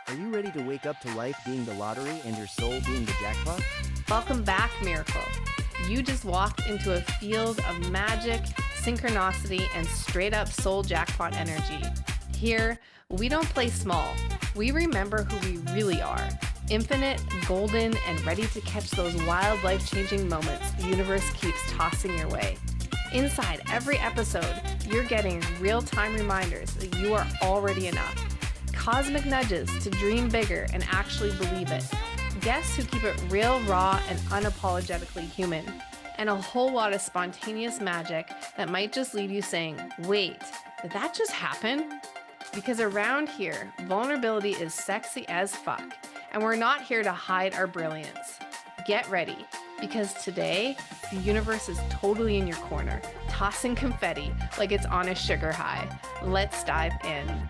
Are you ready to wake up to life being the lottery and your soul being the jackpot? Welcome back, Miracle. You just walked into a field of magic, synchronicity, and straight up soul jackpot energy. Here, we don't play small. We remember who we really are. Infinite, golden, and ready to catch those wild, life-changing moments the universe keeps tossing your way. Inside every episode, you're getting real-time reminders that you are already enough. Cosmic nudges to dream bigger and actually believe it. Guests who keep it real, raw, and unapologetically human. And a whole lot of spontaneous magic that might just leave you saying, wait, did that just happen? Because around here, vulnerability is sexy as fuck. And we're not here to hide our brilliance. Get ready, because today, the universe is totally in your corner, tossing confetti like it's on a sugar high. Let's dive in.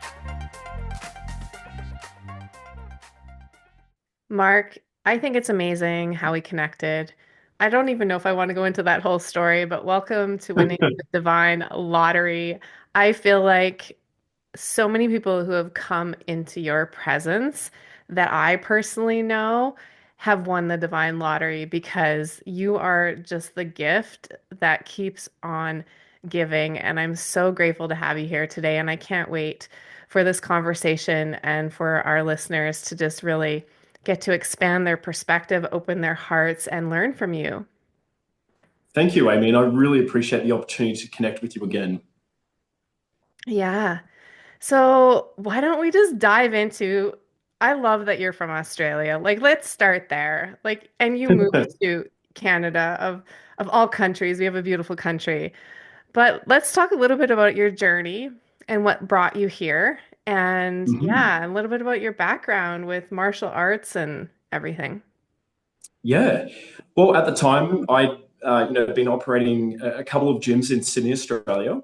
Mark, I think it's amazing how we connected. I don't even know if I want to go into that whole story, but welcome to winning the Divine Lottery. I feel like so many people who have come into your presence that I personally know have won the Divine Lottery because you are just the gift that keeps on giving. And I'm so grateful to have you here today. And I can't wait for this conversation and for our listeners to just really get to expand their perspective, open their hearts, and learn from you. Thank you, Amy, and I really appreciate the opportunity to connect with you again. Yeah. So why don't we just dive into, I love that you're from Australia. Like, let's start there. Like, and you moved to Canada of all countries. We have a beautiful country. But let's talk a little bit about your journey and what brought you here. And Mhm. yeah, a little bit about your background with martial arts and everything. Yeah. Well, at the time, I'd been operating a couple of gyms in Sydney, Australia,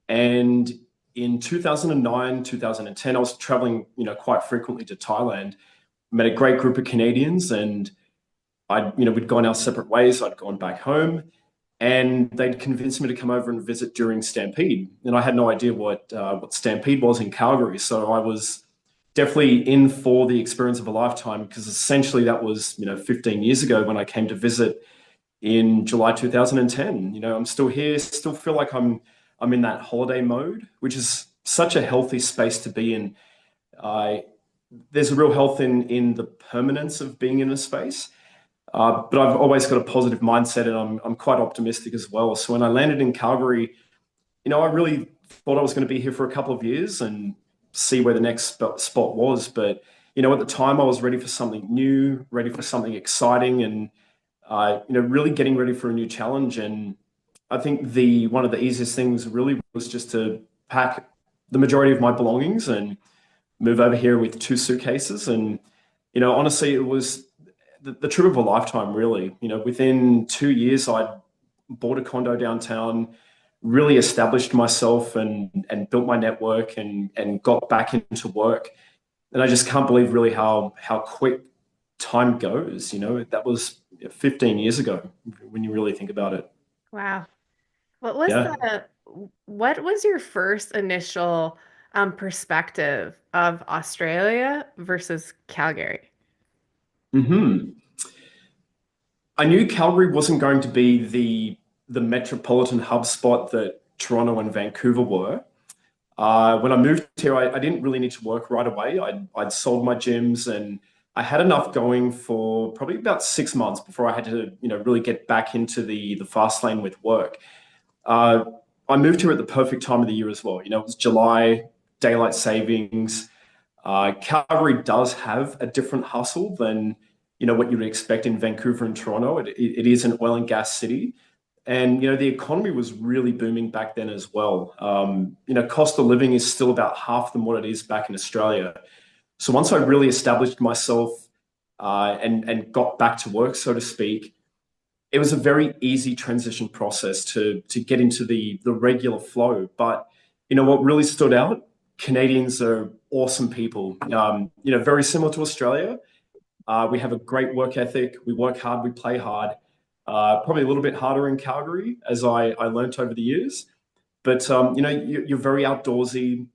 and in 2009, 2010, I was traveling, quite frequently to Thailand. Met a great group of Canadians, and we'd gone our separate ways. I'd gone back home, and they'd convinced me to come over and visit during Stampede. And I had no idea what Stampede was in Calgary, so I was definitely in for the experience of a lifetime because essentially that was 15 years ago when I came to visit in July 2010. I'm still here, still feel like I'm in that holiday mode, which is such a healthy space to be in. I There's a real health in the permanence of being in a space. But I've always got a positive mindset, and I'm quite optimistic as well. So when I landed in Calgary, I really thought I was going to be here for a couple of years and see where the next spot was. But at the time, I was ready for something new, ready for something exciting, and really getting ready for a new challenge. And I think the one of the easiest things really was just to pack the majority of my belongings and move over here with two suitcases. And honestly, it was the trip of a lifetime, really. Within 2 years, I bought a condo downtown, really established myself and built my network and got back into work. And I just can't believe really how quick time goes. That was 15 years ago when you really think about it. Wow. What was Yeah. what was your first initial perspective of Australia versus Calgary? hmm I knew Calgary wasn't going to be the metropolitan hub spot that Toronto and Vancouver were. When I moved here, I didn't really need to work right away. I'd sold my gyms, and I had enough going for probably about 6 months before I had to, really get back into the fast lane with work. Uh, I moved here at the perfect time of the year as well. It was July, daylight savings. Calgary does have a different hustle than, what you would expect in Vancouver and Toronto. It is an oil and gas city. And the economy was really booming back then as well. Cost of living is still about half than what it is back in Australia. So once I really established myself and got back to work, so to speak, it was a very easy transition process to get into the regular flow. But what really stood out? Canadians are awesome people. Very similar to Australia. We have a great work ethic. We work hard. We play hard. Probably a little bit harder in Calgary, as I learnt over the years. But you're very outdoorsy.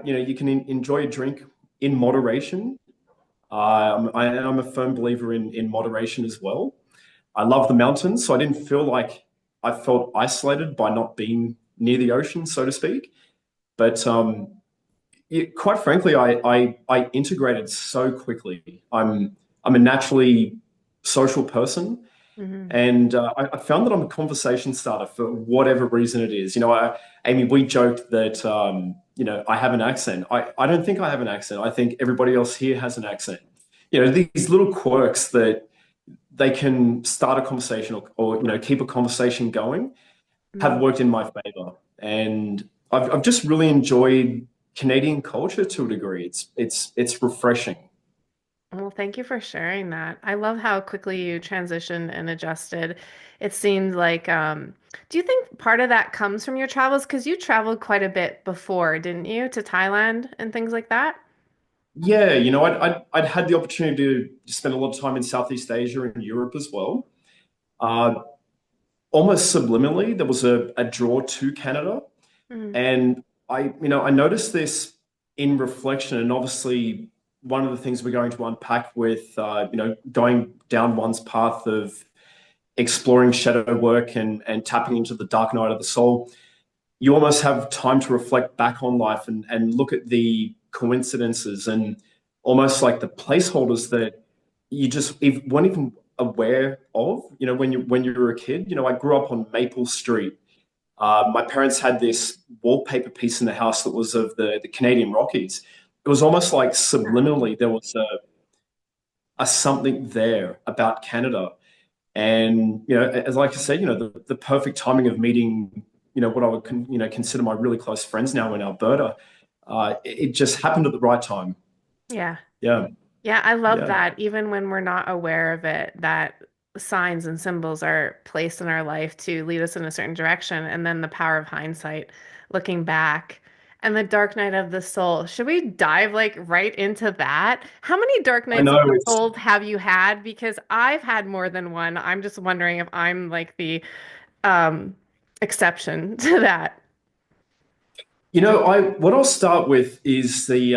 You can enjoy a drink in moderation. I'm a firm believer in moderation as well. I love the mountains, so I didn't feel like I felt isolated by not being near the ocean, so to speak. But quite frankly, I integrated so quickly. I'm a naturally social person, Hmm. and I found that I'm a conversation starter for whatever reason it is. Amy, we joked that I have an accent. I don't think I have an accent. I think everybody else here has an accent. These little quirks that they can start a conversation or keep a conversation going have worked in my favor. And I've just really enjoyed Canadian culture to a degree. It's refreshing. Well, thank you for sharing that. I love how quickly you transitioned and adjusted. It seemed like, do you think part of that comes from your travels? Because you traveled quite a bit before, didn't you, to Thailand and things like that? Yeah, I'd had the opportunity to spend a lot of time in Southeast Asia and Europe as well. Uh, Almost subliminally, there was a draw to Canada, Mm. and I noticed this in reflection, and obviously one of the things we're going to unpack with going down one's path of exploring shadow work and tapping into the dark night of the soul, you almost have time to reflect back on life and look at the coincidences and almost like the placeholders that you just weren't even aware of. When you were a kid. I grew up on Maple Street. My parents had this wallpaper piece in the house that was of the Canadian Rockies. It was almost like subliminally there was a something there about Canada. And as like I said, the perfect timing of meeting, what I would consider my really close friends now in Alberta. It just happened at the right time. Yeah. Yeah, Yeah, I love yeah. that. Even when we're not aware of it, that signs and symbols are placed in our life to lead us in a certain direction. And then the power of hindsight, looking back, and the dark night of the soul. Should we dive like right into that? How many dark I nights know of the it's soul have you had? Because I've had more than one. I'm just wondering if I'm like the um exception to that. I what I'll start with is the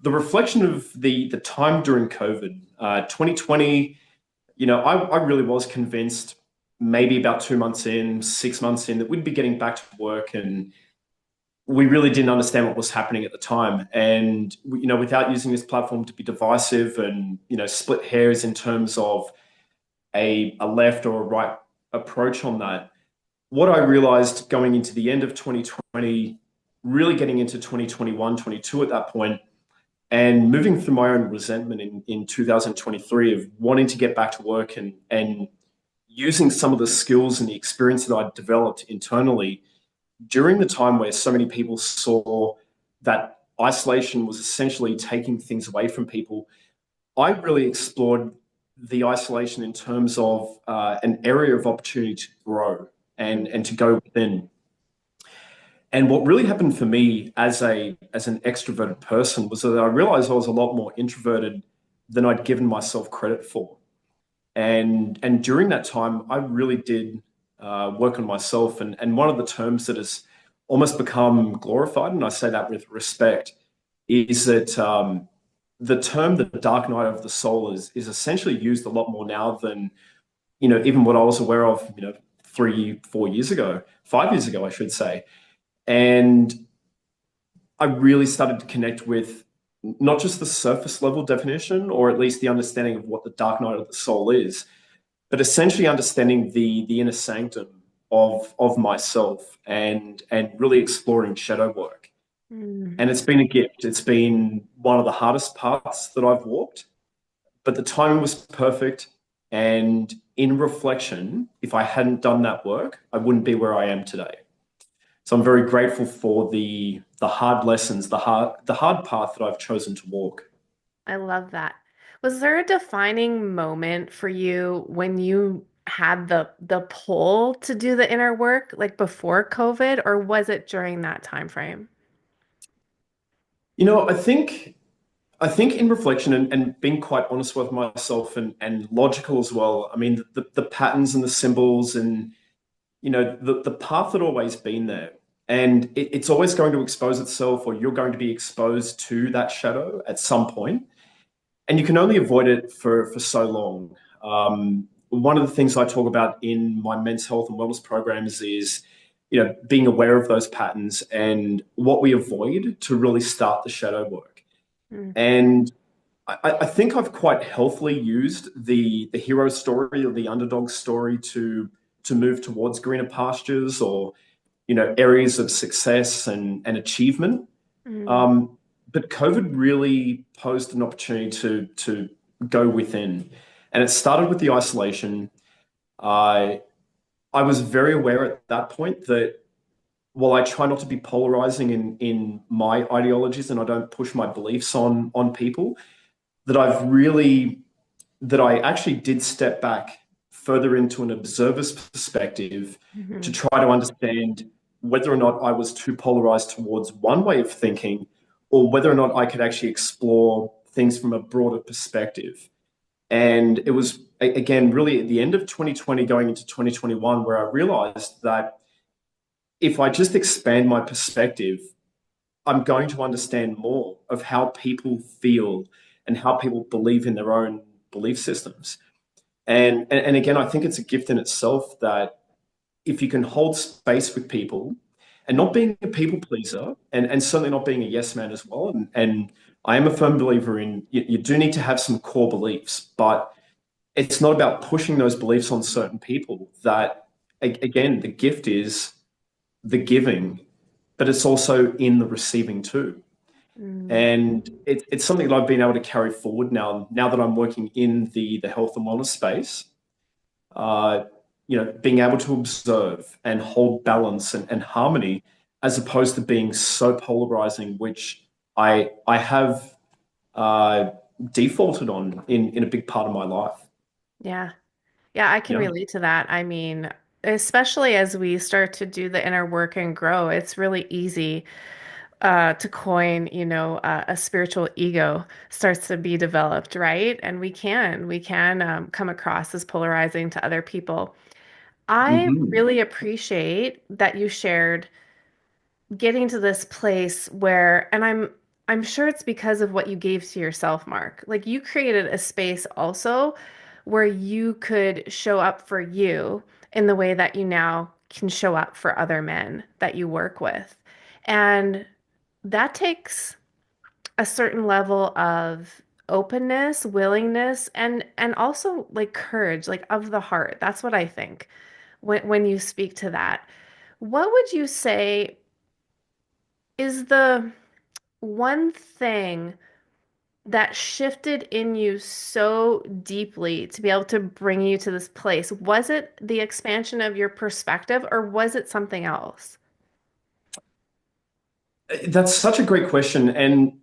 reflection of the time during COVID, 2020. I really was convinced maybe about 2 months in, 6 months in, that we'd be getting back to work, and we really didn't understand what was happening at the time. And without using this platform to be divisive and split hairs in terms of a left or a right approach on that, what I realized going into the end of 2020, really getting into 2021, 22 at that point, and moving through my own resentment in 2023 of wanting to get back to work and using some of the skills and the experience that I'd developed internally during the time where so many people saw that isolation was essentially taking things away from people. I really explored the isolation in terms of an area of opportunity to grow and to go within. And what really happened for me as an extroverted person was that I realized I was a lot more introverted than I'd given myself credit for. And during that time, I really did work on myself. And one of the terms that has almost become glorified, and I say that with respect, is that the term "the dark night of the soul" is essentially used a lot more now than even what I was aware of 3, 4 years ago, 5 years ago, I should say. And I really started to connect with not just the surface level definition, or at least the understanding of what the dark night of the soul is, but essentially understanding the inner sanctum of myself and really exploring shadow work. Mm. And it's been a gift. It's been one of the hardest paths that I've walked, but the timing was perfect. And in reflection, if I hadn't done that work, I wouldn't be where I am today. So I'm very grateful for the hard lessons, the hard path that I've chosen to walk. I love that. Was there a defining moment for you when you had the pull to do the inner work, like before COVID, or was it during that time frame? I think in reflection and being quite honest with myself and logical as well. I mean, the patterns and the symbols and the path had always been there. And it's always going to expose itself, or you're going to be exposed to that shadow at some point, and you can only avoid it for so long. One of the things I talk about in my men's health and wellness programs is, being aware of those patterns and what we avoid to really start the shadow work. Mm. And I think I've quite healthily used the hero story or the underdog story to move towards greener pastures, or areas of success and achievement. Mm. But COVID really posed an opportunity to go within, and it started with the isolation. I was very aware at that point that while I try not to be polarizing in my ideologies and I don't push my beliefs on people, that I actually did step back further into an observer's perspective to Mhm. try to understand whether or not I was too polarized towards one way of thinking, or whether or not I could actually explore things from a broader perspective. And it was, again, really at the end of 2020, going into 2021, where I realized that if I just expand my perspective, I'm going to understand more of how people feel and how people believe in their own belief systems. And again, I think it's a gift in itself that if you can hold space with people and not being a people pleaser, and certainly not being a yes man as well. And I am a firm believer in you do need to have some core beliefs, but it's not about pushing those beliefs on certain people. That, again, the gift is the giving, but it's also in the receiving too. Mm. And it's something that I've been able to carry forward now that I'm working in the health and wellness space. Uh, Being able to observe and hold balance and harmony, as opposed to being so polarizing, which I have uh, defaulted on in a big part of my life. Yeah. Yeah, I can Yeah. relate to that. I mean, especially as we start to do the inner work and grow, it's really easy to coin, a spiritual ego starts to be developed, right? And we can come across as polarizing to other people. I Hmm. really appreciate that you shared getting to this place where, and I'm sure it's because of what you gave to yourself, Mark. Like you created a space also where you could show up for you in the way that you now can show up for other men that you work with. And that takes a certain level of openness, willingness, and also like courage, like of the heart. That's what I think when you speak to that. What would you say is the one thing that shifted in you so deeply to be able to bring you to this place? Was it the expansion of your perspective or was it something else? That's such a great question. And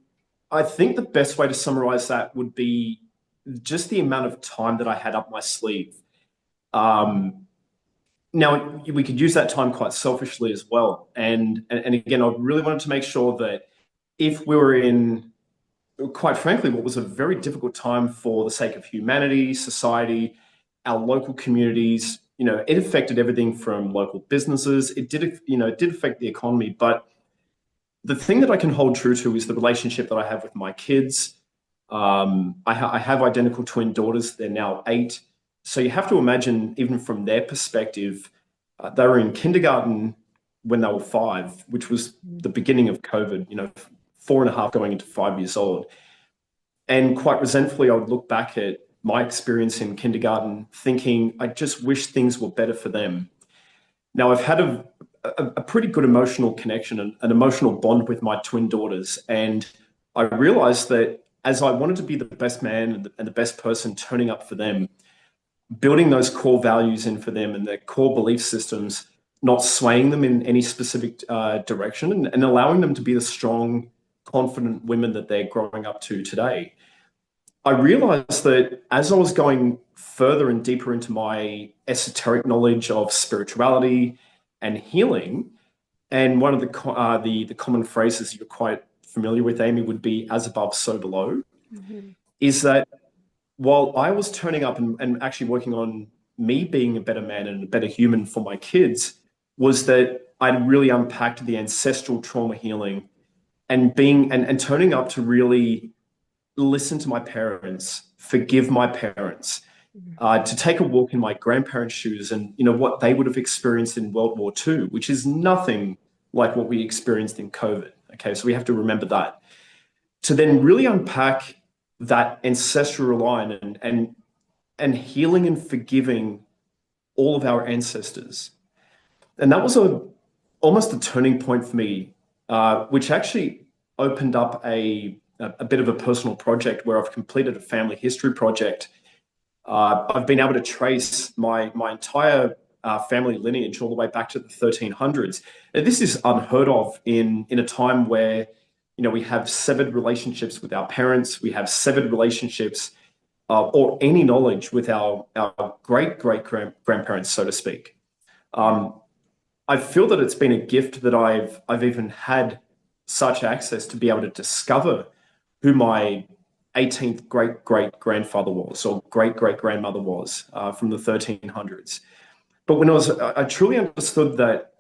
I think the best way to summarize that would be just the amount of time that I had up my sleeve. Um, Now, we could use that time quite selfishly as well. And again, I really wanted to make sure that if we were in, quite frankly, what was a very difficult time for the sake of humanity, society, our local communities, it affected everything from local businesses. It did affect the economy. But the thing that I can hold true to is the relationship that I have with my kids. I have identical twin daughters. They're now 8. So you have to imagine, even from their perspective, they were in kindergarten when they were 5, which was the beginning of COVID, 4.5 going into 5 years old. And quite resentfully, I would look back at my experience in kindergarten thinking, I just wish things were better for them. Now, I've had a pretty good emotional connection and an emotional bond with my twin daughters. And I realized that as I wanted to be the best man and the best person turning up for them, building those core values in for them and their core belief systems, not swaying them in any specific direction, and allowing them to be the strong, confident women that they're growing up to today. I realized that as I was going further and deeper into my esoteric knowledge of spirituality and healing, and one of the common phrases you're quite familiar with, Amy, would be "as above, so below," Mhm. is that while I was turning up and actually working on me being a better man and a better human for my kids, was that I really unpacked the ancestral trauma healing and being and turning up to really listen to my parents, forgive my parents, to take a walk in my grandparents' shoes and what they would have experienced in World War II, which is nothing like what we experienced in COVID. Okay, so we have to remember that. To then really unpack that ancestral line and healing and forgiving all of our ancestors. And that was almost a turning point for me, which actually opened up a bit of a personal project where I've completed a family history project. I've been able to trace my entire family lineage all the way back to the 1300s. And this is unheard of in a time where we have severed relationships with our parents, we have severed relationships or any knowledge with our great grandparents, so to speak. I feel that it's been a gift that I've even had such access to be able to discover who my 18th great grandfather was or great grandmother was from the 1300s. But when I truly understood that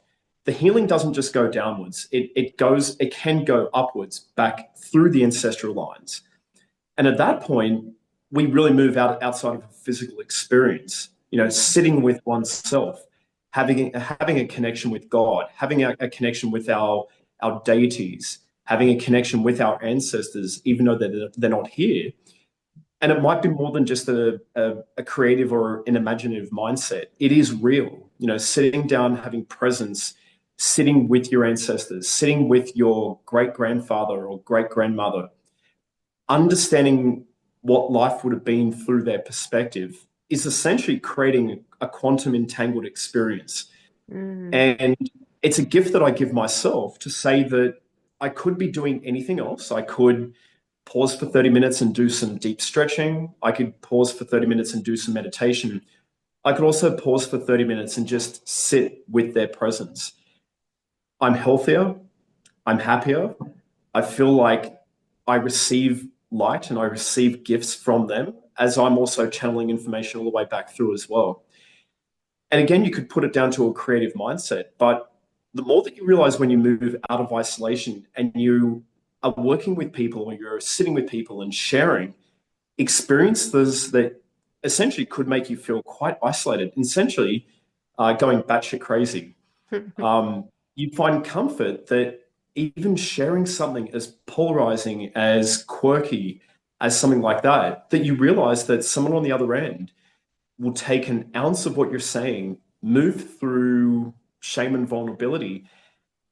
the healing doesn't just go downwards; it can go upwards back through the ancestral lines. And at that point, we really move outside of a physical experience. Sitting with oneself, having a connection with God, having a connection with our deities, having a connection with our ancestors, even though they're not here. And it might be more than just a creative or an imaginative mindset. It is real. Sitting down, having presence, sitting with your ancestors, sitting with your great grandfather or great grandmother, understanding what life would have been through their perspective is essentially creating a quantum entangled experience. Mm. And it's a gift that I give myself to say that I could be doing anything else. I could pause for 30 minutes and do some deep stretching. I could pause for 30 minutes and do some meditation. I could also pause for 30 minutes and just sit with their presence. I'm healthier. I'm happier. I feel like I receive light and I receive gifts from them as I'm also channeling information all the way back through as well. And again, you could put it down to a creative mindset, but the more that you realize when you move out of isolation and you are working with people or you're sitting with people and sharing experiences that essentially could make you feel quite isolated, essentially going batshit crazy. You find comfort that even sharing something as polarizing, as quirky as something like that, that you realize that someone on the other end will take an ounce of what you're saying, move through shame and vulnerability,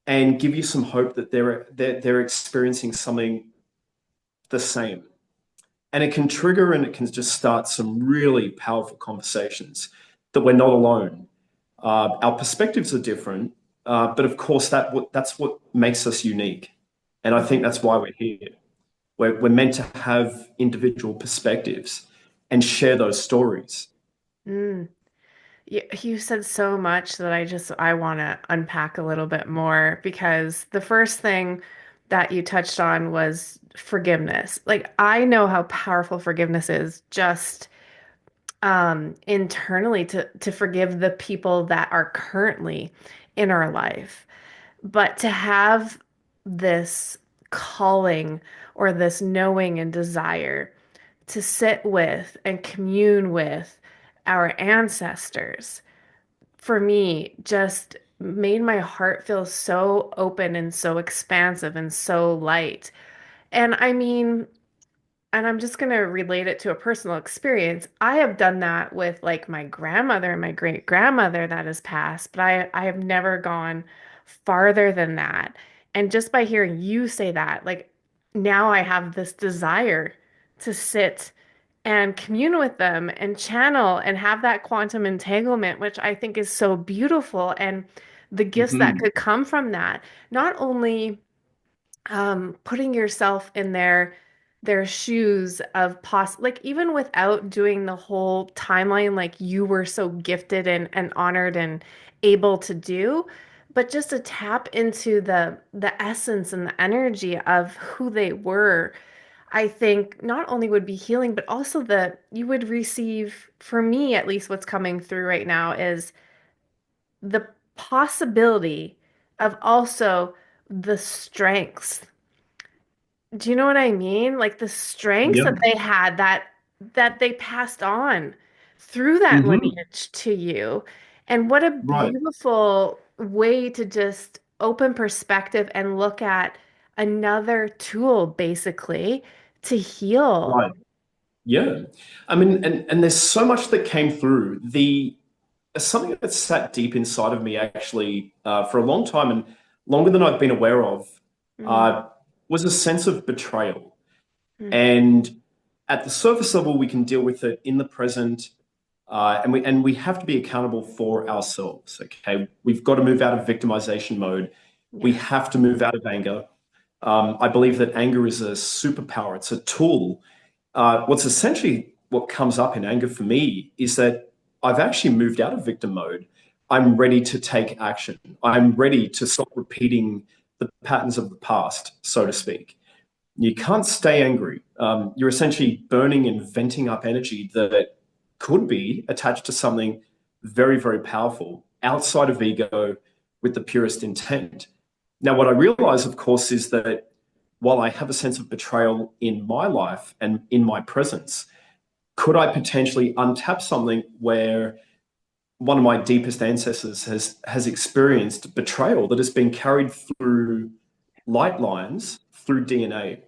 and give you some hope that they're experiencing something the same. And it can trigger and it can just start some really powerful conversations that we're not alone. Our perspectives are different, but of course that's what makes us unique. And I think that's why we're here. We're meant to have individual perspectives and share those stories. Mm. You said so much that I want to unpack a little bit more because the first thing that you touched on was forgiveness. Like I know how powerful forgiveness is just internally to forgive the people that are currently in our life. But to have this calling or this knowing and desire to sit with and commune with our ancestors, for me, just made my heart feel so open and so expansive and so light. And I mean, and I'm just going to relate it to a personal experience. I have done that with like my grandmother and my great grandmother that has passed, but I have never gone farther than that. And just by hearing you say that, like now I have this desire to sit and commune with them and channel and have that quantum entanglement, which I think is so beautiful. And the gifts that Mhm. could come from that, not only putting yourself in their shoes of like even without doing the whole timeline like you were so gifted and honored and able to do, but just to tap into the essence and the energy of who they were, I think not only would be healing, but also that you would receive, for me at least, what's coming through right now is the possibility of also the strengths. Do you know what I mean? Like the strengths Yeah. that they had that they passed on through that Hmm. lineage to you. And what a Right. beautiful way to just open perspective and look at another tool basically to heal. Right. Yeah. I mean, and there's so much that came through. Something that sat deep inside of me actually for a long time and longer than I've been aware of Mm, uh, was a sense of betrayal. mm, And at the surface level, we can deal with it in the present, and we have to be accountable for ourselves. Okay, we've got to move out of victimization mode. We yeah. have to move out of anger. I believe that anger is a superpower. It's a tool. What's essentially what comes up in anger for me is that I've actually moved out of victim mode. I'm ready to take action. I'm ready to stop repeating the patterns of the past, so to speak. You can't stay angry. You're essentially burning and venting up energy that could be attached to something very, very powerful outside of ego with the purest intent. Now, what I realize, of course, is that while I have a sense of betrayal in my life and in my presence, could I potentially untap something where one of my deepest ancestors has experienced betrayal that has been carried through light lines, through DNA?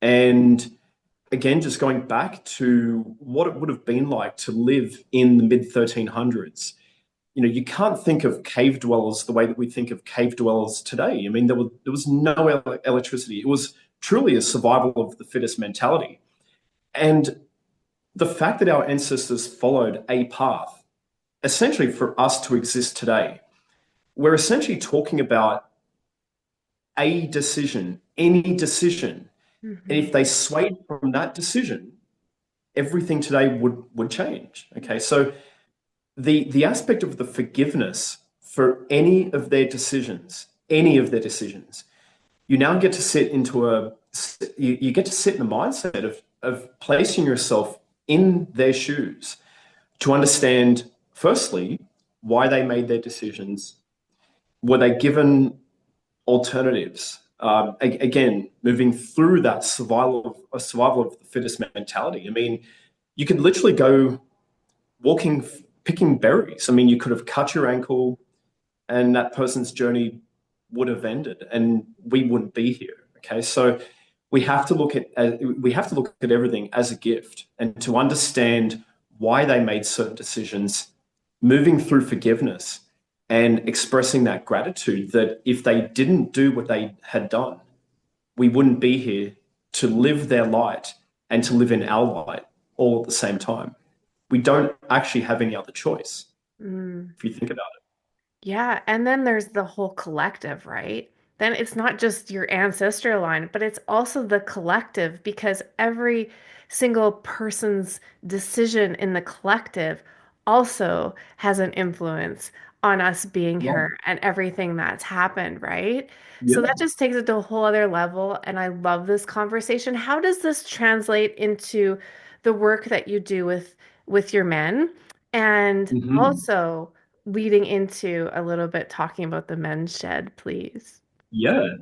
And again, just going back to what it would have been like to live in the mid 1300s. You can't think of cave dwellers the way that we think of cave dwellers today. I mean, there was no electricity. It was truly a survival of the fittest mentality. And the fact that our ancestors followed a path, essentially for us to exist today, we're essentially talking about a decision, any decision. And Mhm. if they swayed from that decision, everything today would change. Okay, so the aspect of the forgiveness for any of their decisions, you now get to sit into you get to sit in the mindset of placing yourself in their shoes to understand, firstly, why they made their decisions. Were they given alternatives? Again, moving through that survival of the fittest mentality. I mean, you could literally go walking, picking berries. I mean, you could have cut your ankle, and that person's journey would have ended, and we wouldn't be here. Okay, so we have to look at everything as a gift, and to understand why they made certain decisions, moving through forgiveness and expressing that gratitude that if they didn't do what they had done, we wouldn't be here to live their light and to live in our light all at the same time. We don't actually have any other choice Mm. if you think about Yeah, and then there's the whole collective, right? Then it's not just your ancestral line, but it's also the collective because every single person's decision in the collective also has an influence on us being it. Right. here and everything that's happened, right? So that Yeah. just takes it to a whole other level, and I love this conversation. How does this translate into the work that you do with your men? And Hmm. also leading into a little bit talking about the men's shed, please. Yeah.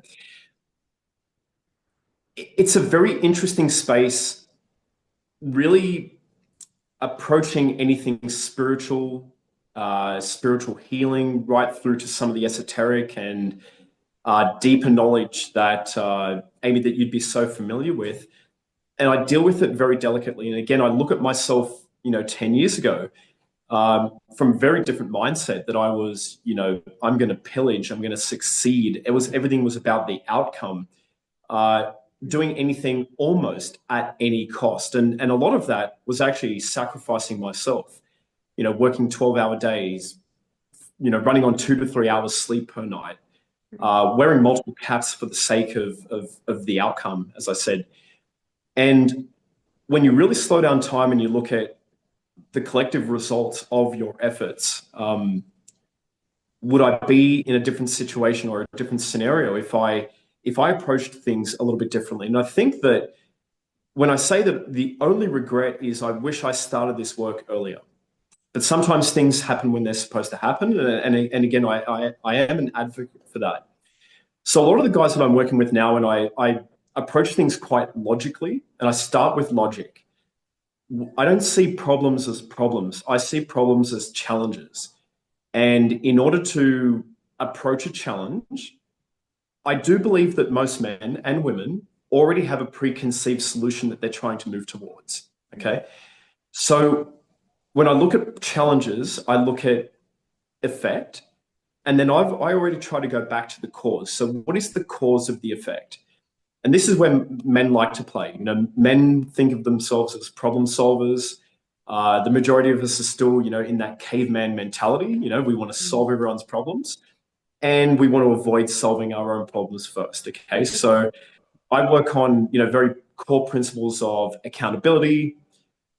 It's a very interesting space, really approaching anything spiritual, spiritual healing, right through to some of the esoteric and deeper knowledge that, Amy, that you'd be so familiar with. And I deal with it very delicately. And again, I look at myself, 10 years ago, from a very different mindset that I was, I'm going to pillage, I'm going to succeed. Everything was about the outcome, uh, doing anything almost at any cost. And a lot of that was actually sacrificing myself, working 12-hour days, running on 2 to 3 hours sleep per night, wearing multiple caps for the sake of the outcome, as I said. And when you really slow down time and you look at the collective results of your efforts, would I be in a different situation or a different scenario if I approached things a little bit differently? And I think that when I say that the only regret is I wish I started this work earlier. But sometimes things happen when they're supposed to happen. And again, I am an advocate for that. So a lot of the guys that I'm working with now, and I approach things quite logically, and I start with logic. I don't see problems as problems. I see problems as challenges. And in order to approach a challenge, I do believe that most men and women already have a preconceived solution that they're trying to move towards. Okay. So when I look at challenges, I look at effect, and then I already try to go back to the cause. So what is the cause of the effect? And this is where men like to play. Men think of themselves as problem solvers. The majority of us are still, in that caveman mentality. We want to solve everyone's problems, and we want to avoid solving our own problems first. Okay, so I work on, very core principles of accountability.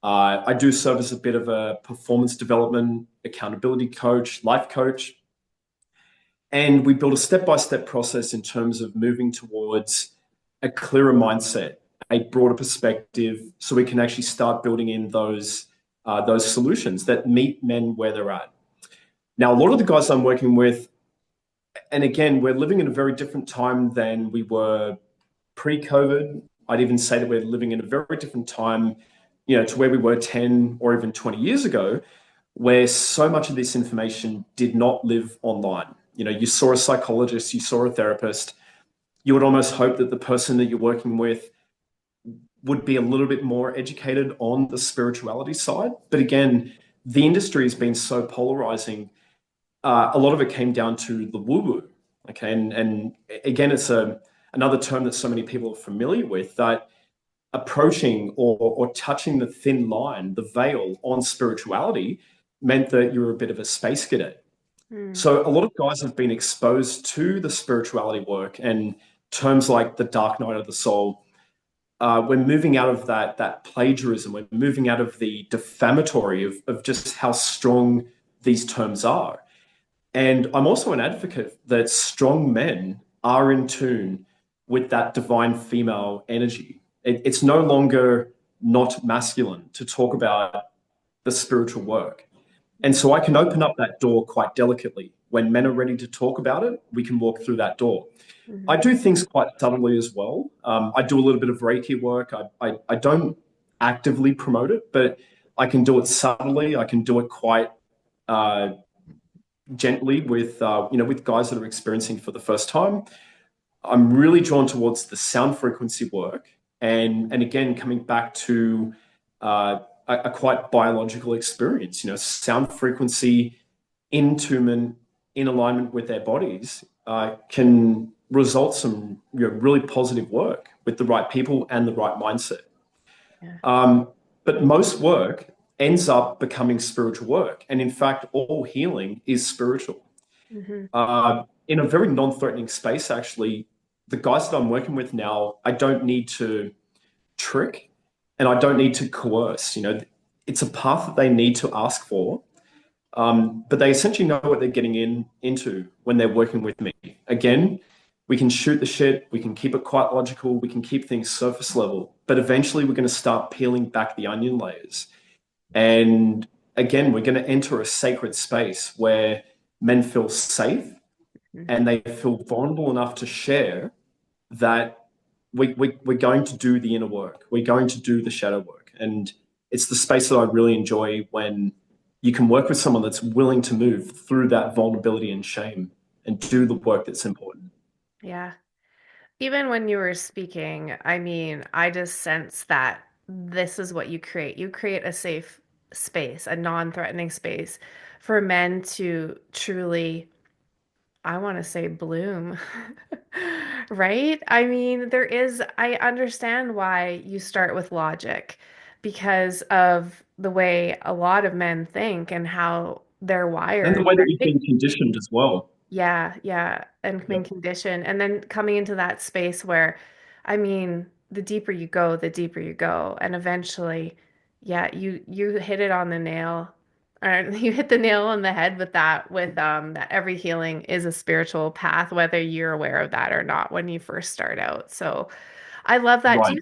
I do serve as a bit of a performance development, accountability coach, life coach. And we build a step-by-step process in terms of moving towards a clearer mindset, a broader perspective, so we can actually start building in those solutions that meet men where they're at. Now, a lot of the guys I'm working with, and again, we're living in a very different time than we were pre-COVID. I'd even say that we're living in a very different time, to where we were 10 or even 20 years ago, where so much of this information did not live online. You saw a psychologist, you saw a therapist, you would almost hope that the person that you're working with would be a little bit more educated on the spirituality side. But again, the industry has been so polarizing. A lot of it came down to the woo-woo. Okay, and again, it's another term that so many people are familiar with, that approaching or touching the thin line, the veil on spirituality, meant that you were a bit of a space cadet. Mm. So a lot of guys have been exposed to the spirituality work and terms like the dark night of the soul. We're moving out of that plagiarism. We're moving out of the defamatory of just how strong these terms are. And I'm also an advocate that strong men are in tune with that divine female energy. It's no longer not masculine to talk about the spiritual work. And so I can open up that door quite delicately. When men are ready to talk about it, we can walk through that door. I Mhm. do things quite subtly as well. I do a little bit of Reiki work. I don't actively promote it, but I can do it subtly. I can do it quite uh, gently with guys that are experiencing for the first time. I'm really drawn towards the sound frequency work, and again coming back to a quite biological experience. Sound frequency in tune, in alignment with their bodies, can result some really positive work with the right people and the right mindset. Yeah. But most work ends up becoming spiritual work, and in fact, all healing is spiritual. Mhm. In a very non-threatening space, actually, the guys that I'm working with now, I don't need to trick and I don't need to coerce. It's a path that they need to ask for, but they essentially know what they're getting into when they're working with me. Again, we can shoot the shit, we can keep it quite logical, we can keep things surface level, but eventually we're going to start peeling back the onion layers. And again, we're going to enter a sacred space where men feel safe and they feel vulnerable enough to share that we're going to do the inner work. We're going to do the shadow work. And it's the space that I really enjoy, when you can work with someone that's willing to move through that vulnerability and shame and do the work that's important. Yeah. Even when you were speaking, I mean, I just sense that this is what you create. You create a safe space, a non-threatening space for men to truly, I want to say, bloom. Right? I mean, I understand why you start with logic because of the way a lot of men think and how they're And the wired, way that you've right? been conditioned as well. Yeah, yeah, and Yeah. being conditioned, and then coming into that space where, I mean, the deeper you go, the deeper you go, and eventually, yeah, you hit it on the nail, or you hit the nail on the head with that every healing is a spiritual path, whether you're aware of that or not when you first start out. So, I love that. Right.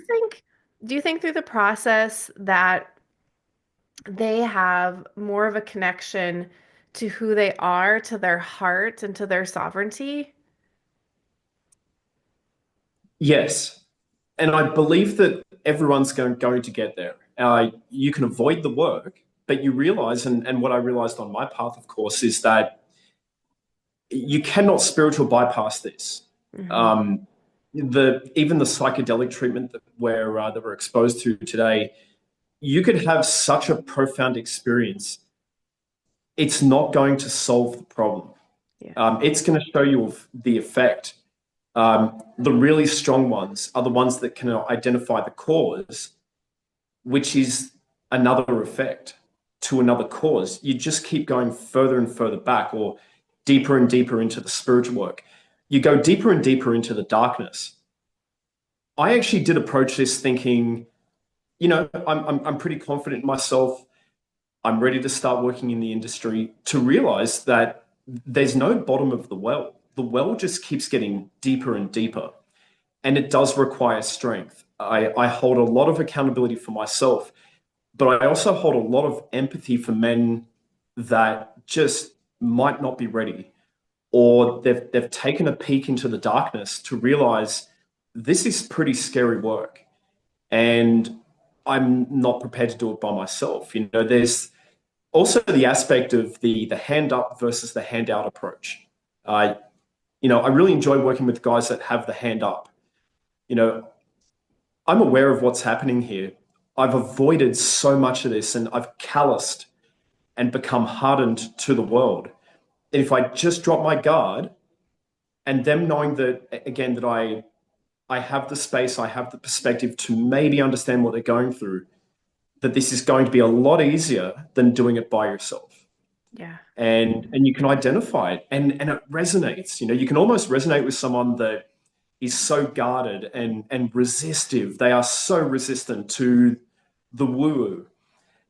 Do you think through the process that they have more of a connection to who they are, to their heart, and to their sovereignty. Yes. And I believe that everyone's going to get there. You can avoid the work, but you realize, and what I realized on my path, of course, is that you cannot spiritual bypass this. Hmm. Um, even the psychedelic treatment that we're exposed to today, you could have such a profound experience. It's not going to solve the problem. Yeah. It's going to show you the effect. The really strong ones are the ones that can identify the cause, which is another effect to another cause. You just keep going further and further back, or deeper and deeper into the spiritual work. You go deeper and deeper into the darkness. I actually did approach this thinking, I'm pretty confident in myself. I'm ready to start working in the industry, to realize that there's no bottom of the well. The well just keeps getting deeper and deeper. And it does require strength. I hold a lot of accountability for myself, but I also hold a lot of empathy for men that just might not be ready, or they've taken a peek into the darkness to realize this is pretty scary work, and I'm not prepared to do it by myself. There's also the aspect of the hand up versus the hand out approach. Uh, I really enjoy working with guys that have the hand up. You know, I'm aware of what's happening here. I've avoided so much of this, and I've calloused and become hardened to the world. And if I just drop my guard, and them knowing that, again, that I have the space, I have the perspective to maybe understand what they're going through, that this is going to be a lot easier than doing it by yourself. Yeah. And you can identify it, and it resonates. You can almost resonate with someone that is so guarded and resistive. They are so resistant to the woo-woo.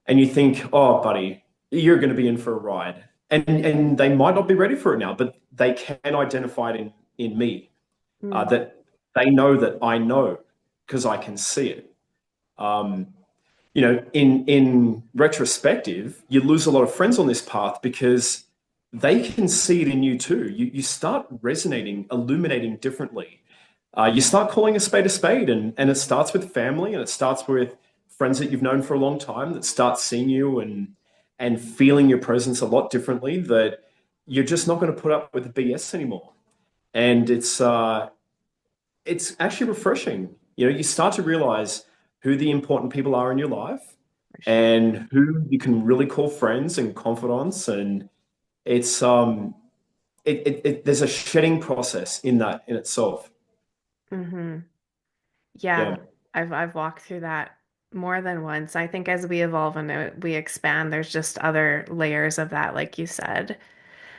And you think, oh, buddy, you're going to be in for a ride. And they might not be ready for it now, but they can identify it in me, Mm. that they know that I know, because I can see it. Um, in retrospective, you lose a lot of friends on this path because they can see it in you too. You start resonating, illuminating differently. You start calling a spade, and it starts with family, and it starts with friends that you've known for a long time that start seeing you and feeling your presence a lot differently. That you're just not going to put up with the BS anymore, and it's actually refreshing. You start to realize who the important people are in your life, For sure. and who you can really call friends and confidants, and it's there's a shedding process in that in itself. Hmm. Yeah, Yeah. I've walked through that more than once. I think as we evolve and we expand, there's just other layers of that, like you said.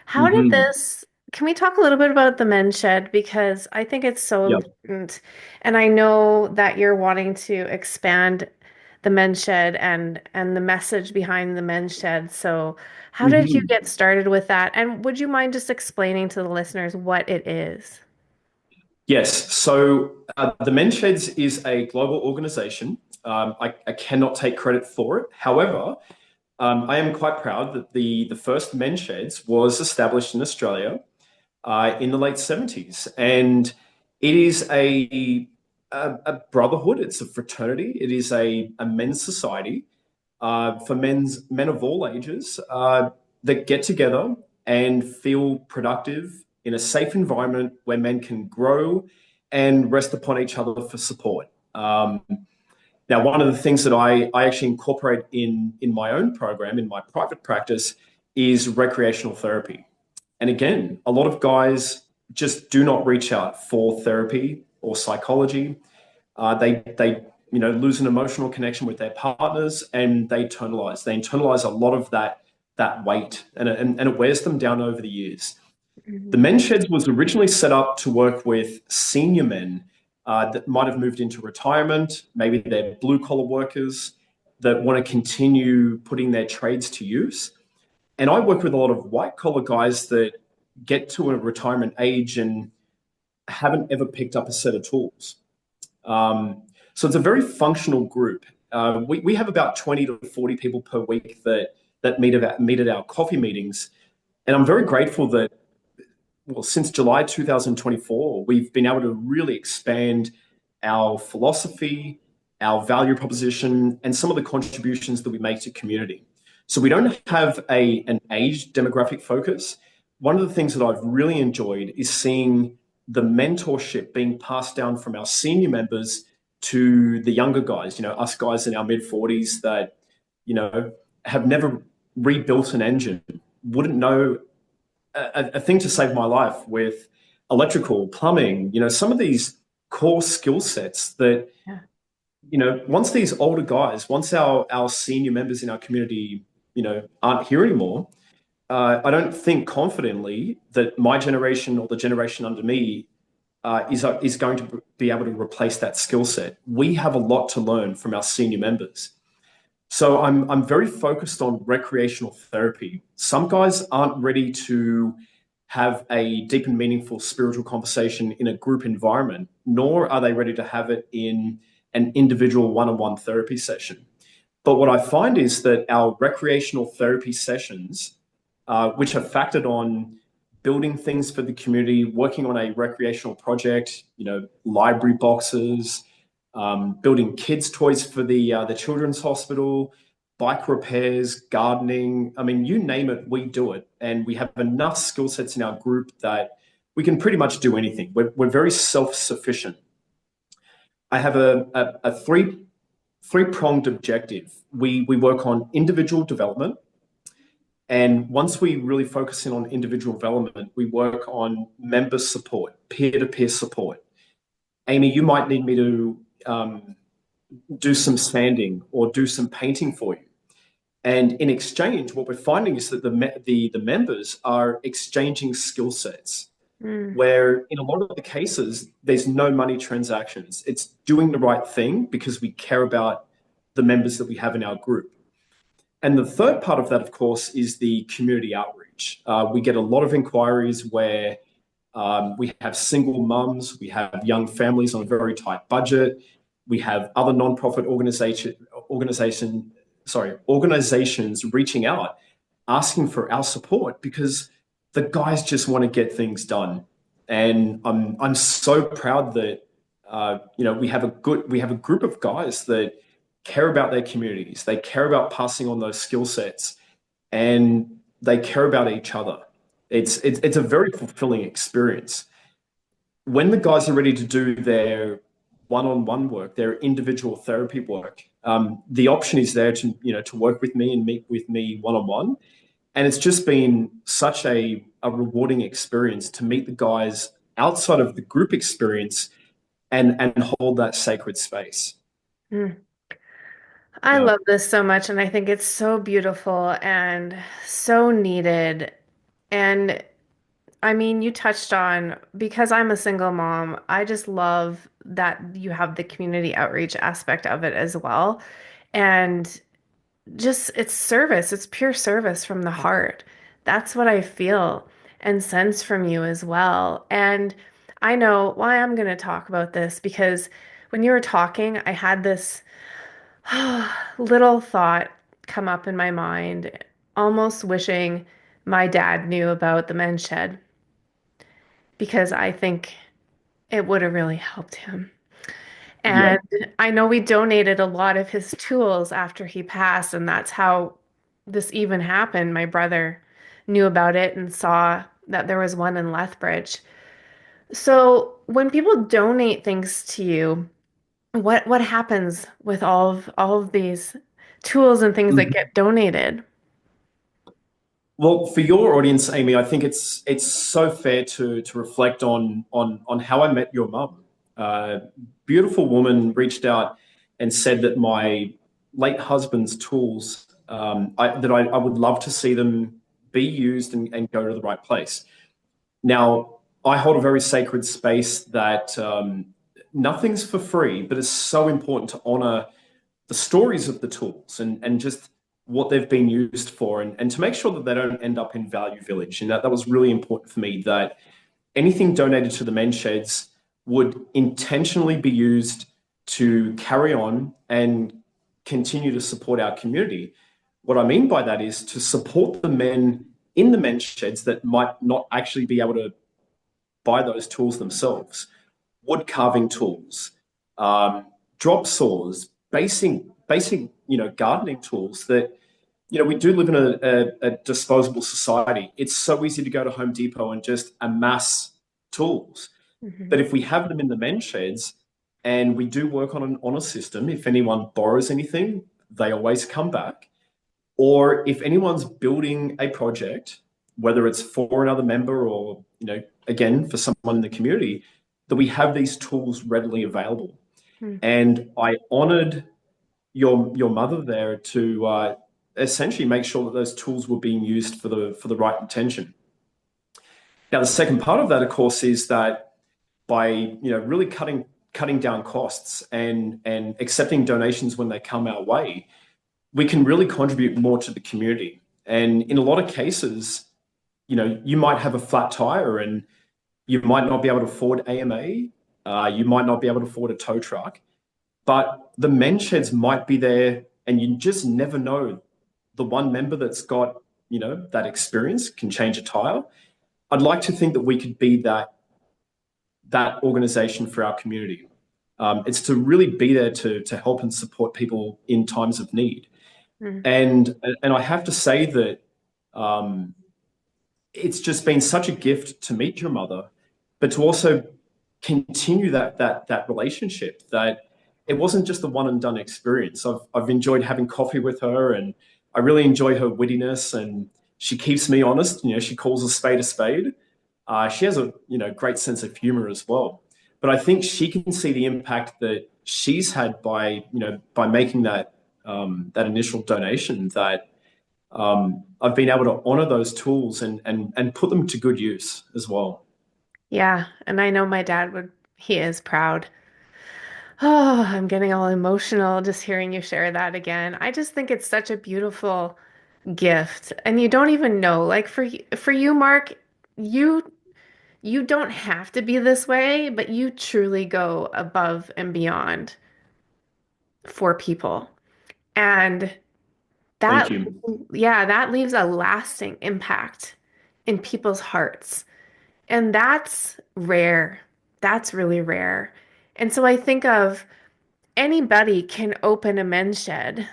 How did Hmm. this, can we talk a little bit about the men's shed? Because I think it's so Yep. important. And I know that you're wanting to expand the men's shed and the message behind the men's shed. So how did you Hmm. get started with that? And would you mind just explaining to the listeners what it is? Yes. So the Men's Sheds is a global organization. I cannot take credit for it. However, I am quite proud that the first Men's Sheds was established in Australia in the late 70s. And it is a brotherhood, it's a fraternity, it is a men's society for men of all ages that get together and feel productive in a safe environment where men can grow and rest upon each other for support. Now, one of the things that I actually incorporate in my own program, in my private practice, is recreational therapy. And again, a lot of guys just do not reach out for therapy or psychology. They lose an emotional connection with their partners, and they internalize. They internalize a lot of that weight, and it wears them down over the years. The Mhm. men's sheds was originally set up to work with senior men that might have moved into retirement. Maybe they're blue collar workers that want to continue putting their trades to use. And I work with a lot of white collar guys that get to a retirement age and haven't ever picked up a set of tools. So it's a very functional group. We have about 20 to 40 people per week that meet at our coffee meetings. And I'm very grateful that, well, since July 2024, we've been able to really expand our philosophy, our value proposition, and some of the contributions that we make to community. So we don't have an age demographic focus. One of the things that I've really enjoyed is seeing the mentorship being passed down from our senior members to the younger guys, us guys in our mid 40s that, have never rebuilt an engine, wouldn't know a thing to save my life with electrical, plumbing, some of these core skill sets that, Yeah. once these older guys, once our senior members in our community, aren't here anymore, I don't think confidently that my generation or the generation under me is going to be able to replace that skill set. We have a lot to learn from our senior members. So I'm very focused on recreational therapy. Some guys aren't ready to have a deep and meaningful spiritual conversation in a group environment, nor are they ready to have it in an individual one-on-one therapy session. But what I find is that our recreational therapy sessions, which are factored on building things for the community, working on a recreational project, library boxes, building kids' toys for the children's hospital, bike repairs, gardening. I mean, you name it, we do it. And we have enough skill sets in our group that we can pretty much do anything. We're very self-sufficient. I have a three-pronged objective. We work on individual development. And once we really focus in on individual development, we work on member support, peer-to-peer support. Amy, you might need me to do some sanding or do some painting for you. And in exchange, what we're finding is that the members are exchanging skill sets, where in a lot of the cases, there's no money transactions. It's doing the right thing because we care about the members that we have in our group. And the third part of that, of course, is the community outreach. We get a lot of inquiries where we have single mums, we have young families on a very tight budget, we have other nonprofit organizations reaching out, asking for our support because the guys just want to get things done. And I'm so proud that we have a group of guys that care about their communities. They care about passing on those skill sets, and they care about each other. It's a very fulfilling experience. When the guys are ready to do their one-on-one work, their individual therapy work, the option is there to work with me and meet with me one-on-one. And it's just been such a rewarding experience to meet the guys outside of the group experience and hold that sacred space. I Yeah. love this so much, and I think it's so beautiful and so needed. And I mean, you touched on, because I'm a single mom, I just love that you have the community outreach aspect of it as well. And just it's service, it's pure service from the heart. That's what I feel and sense from you as well. And I know why I'm going to talk about this because when you were talking, I had this little thought come up in my mind, almost wishing my dad knew about the men's shed because I think it would have really helped him. Yeah. And I know we donated a lot of his tools after he passed, and that's how this even happened. My brother knew about it and saw that there was one in Lethbridge. So when people donate things to you, what happens with all of these tools and things that get donated? Well, for your audience, Amy, I think it's so fair to reflect on how I met your mum. Beautiful woman reached out and said that my late husband's tools, I would love to see them be used and go to the right place. Now, I hold a very sacred space that nothing's for free, but it's so important to honor the stories of the tools and just what they've been used for and to make sure that they don't end up in Value Village. And that was really important for me, that anything donated to the men's sheds would intentionally be used to carry on and continue to support our community. What I mean by that is to support the men in the men's sheds that might not actually be able to buy those tools themselves. Wood carving tools, drop saws, basic, gardening tools that, we do live in a disposable society. It's so easy to go to Home Depot and just amass tools. Mhm. But if we have them in the men's sheds and we do work on an honor system, if anyone borrows anything, they always come back. Or if anyone's building a project, whether it's for another member or, again, for someone in the community, that we have these tools readily available. Mm. And I honored your mother there to essentially make sure that those tools were being used for the right intention. Now, the second part of that, of course, is that by really cutting down costs and accepting donations when they come our way, we can really contribute more to the community. And in a lot of cases, you might have a flat tire and you might not be able to afford AMA. You might not be able to afford a tow truck, but the men's sheds might be there, and you just never know. The one member that's got, that experience can change a tire. I'd like to think that we could be that organization for our community. It's to really be there to help and support people in times of need. Mm. And I have to say that it's just been such a gift to meet your mother, but to also continue that relationship, that it wasn't just a one and done experience. I've enjoyed having coffee with her, and I really enjoy her wittiness, and she keeps me honest. She calls a spade a spade. She has a great sense of humor as well. But I think she can see the impact that she's had by making that initial donation, that I've been able to honor those tools and put them to good use as well. Yeah, and I know my dad would, he is proud. Oh, I'm getting all emotional just hearing you share that again. I just think it's such a beautiful gift. And you don't even know, like for you, Mark, you you don't have to be this way, but you truly go above and beyond for people. And Thank that, you. yeah, that leaves a lasting impact in people's hearts. And that's rare. That's really rare. And so I think of anybody can open a men's shed.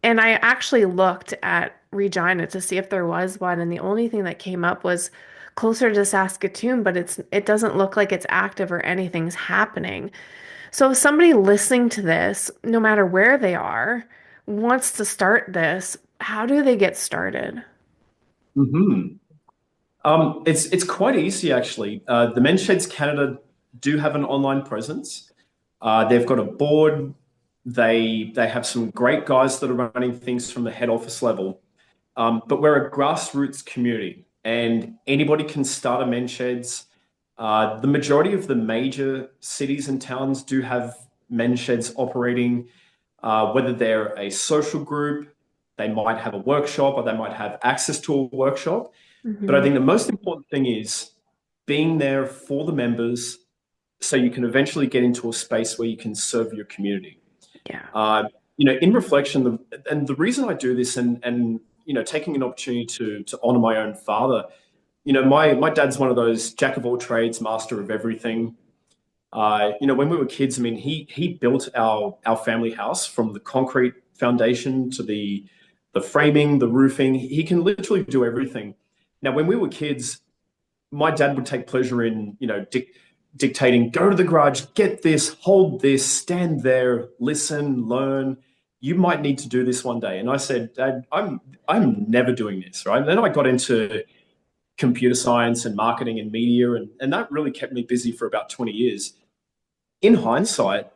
And I actually looked at Regina to see if there was one, and the only thing that came up was closer to Saskatoon, but it doesn't look like it's active or anything's happening. So if somebody listening to this, no matter where they are, wants to start this, how do they get started? hmm it's quite easy, actually. The Men's Sheds Canada do have an online presence. They've got a board. They have some great guys that are running things from the head office level. But we're a grassroots community, and anybody can start a men's sheds. The majority of the major cities and towns do have men's sheds operating, whether they're a social group, they might have a workshop, or they might have access to a workshop. But I Hmm. think the most important thing is being there for the members so you can eventually get into a space where you can serve your community. Yeah. Uh, in reflection, and the reason I do this, and taking an opportunity to honor my own father. My dad's one of those jack of all trades, master of everything. When we were kids, I mean, he built our family house from the concrete foundation to the framing, the roofing. He can literally do everything. Now, when we were kids, my dad would take pleasure in dictating, go to the garage, get this, hold this, stand there, listen, learn. You might need to do this one day. And I said, Dad, I'm never doing this, right? And then I got into computer science and marketing and media, and that really kept me busy for about 20 years. In hindsight,